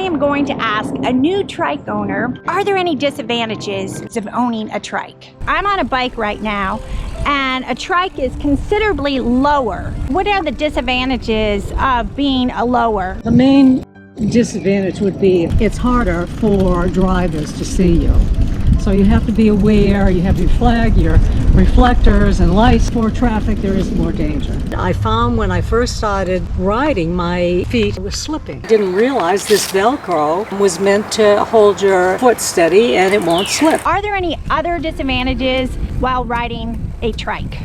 am going to ask a new trike owner, are there any disadvantages of owning a trike? I'm on a bike right now, and a trike is considerably lower. What are the disadvantages of being a lower? The main disadvantage would be it's harder for drivers to see you. So you have to be aware, you have your flag, your reflectors and lights. For traffic, there is more danger. I found when I first started riding, my feet were slipping. I didn't realize this Velcro was meant to hold your foot steady and it won't slip. Are there any other disadvantages while riding a trike?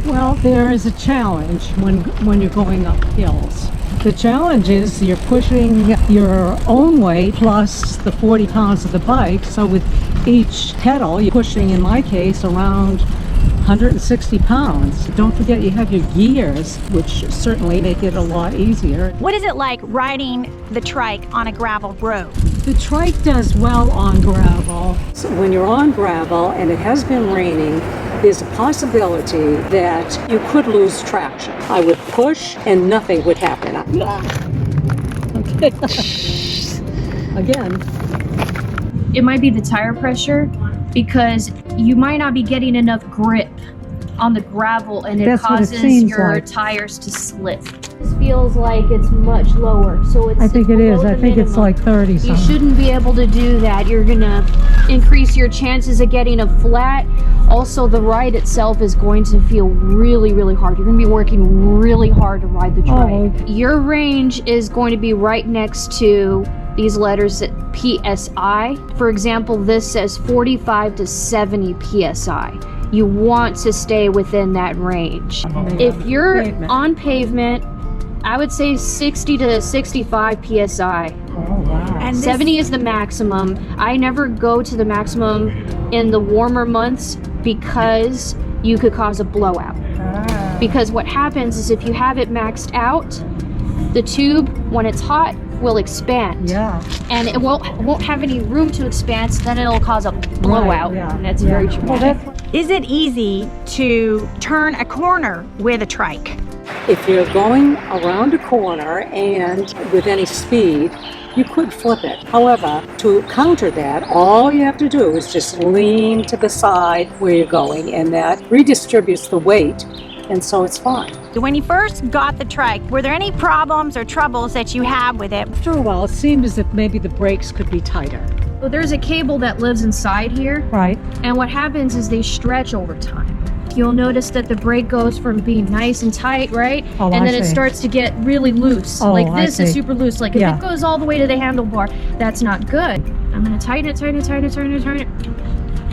Well, there is a challenge when you're going up hills. The challenge is you're pushing your own weight plus the 40 pounds of the bike. So with each pedal, you're pushing, in my case, around 160 pounds. Don't forget you have your gears, which certainly make it a lot easier. What is it like riding the trike on a gravel road? The trike does well on gravel. So when you're on gravel and it has been raining, there's a possibility that you could lose traction. I would push and nothing would happen. Okay. Again. It might be the tire pressure because you might not be getting enough grip on the gravel and it causes your tires to slip. This feels like it's much lower, so it's. I think it is. I think it's like 30 something. You shouldn't be able to do that. You're gonna increase your chances of getting a flat. Also, the ride itself is going to feel really, really hard. You're gonna be working really hard to ride the trike. Your range is going to be right next to these letters at PSI. For example, this says 45 to 70 PSI. You want to stay within that range. If you're on pavement, I would say 60 to 65 PSI. Oh, wow. And 70 is the maximum. I never go to the maximum in the warmer months because you could cause a blowout. Because what happens is if you have it maxed out, the tube, when it's hot, will expand. Yeah. And it won't have any room to expand, so then it'll cause a blowout. Right, yeah. And that's very traumatic. Is it easy to turn a corner with a trike? If you're going around a corner and with any speed, you could flip it. However, to counter that, all you have to do is just lean to the side where you're going, and that redistributes the weight, and so it's fine. When you first got the trike, were there any problems or troubles that you had with it? After a while, it seemed as if maybe the brakes could be tighter. So there's a cable that lives inside here. Right. And what happens is they stretch over time. You'll notice that the brake goes from being nice and tight, right? Oh, and I then it see. starts to get really loose. Oh, like I this is see. super loose. Like if Yeah. it goes all the way to the handlebar, that's not good. I'm gonna tighten it, tighten it, tighten it, tighten it, tighten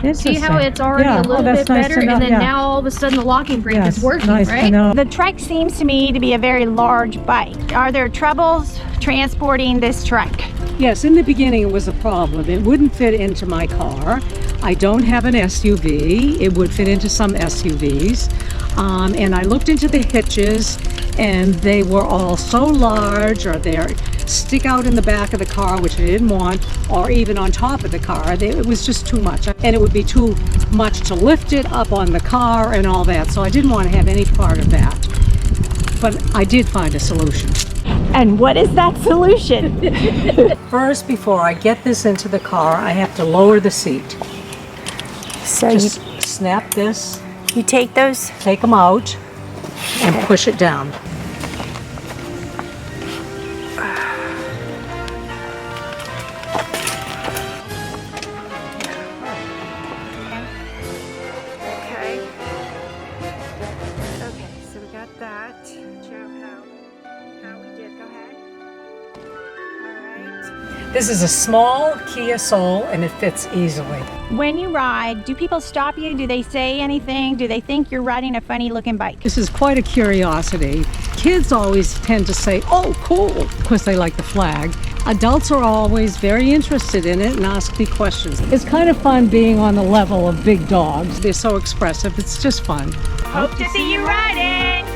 it. See how it's already a little bit better, and then now all of a sudden the locking brake is working, right? The trike seems to me to be a very large bike. Are there troubles transporting this trike? Yes, in the beginning it was a problem. It wouldn't fit into my car. I don't have an SUV. It would fit into some SUVs. And I looked into the hitches, and they were all so large, or they stick out in the back of the car, which I didn't want, or even on top of the car. It was just too much. And it would be too much to lift it up on the car and all that. So I didn't want to have any part of that. But I did find a solution. And what is that solution? First, before I get this into the car, I have to lower the seat. So Just snap this, you take those? take them out, and push it down. Okay. Okay, so we got that. Show how we did. Go ahead. All right. This is a small Kia Soul, and it fits easily. When you ride, do people stop you? Do they say anything? Do they think you're riding a funny looking bike? This is quite a curiosity. Kids always tend to say, "Oh, cool," because they like the flag. Adults are always very interested in it and ask me questions. It's kind of fun being on the level of big dogs. They're so expressive. It's just fun. Hope to see you riding.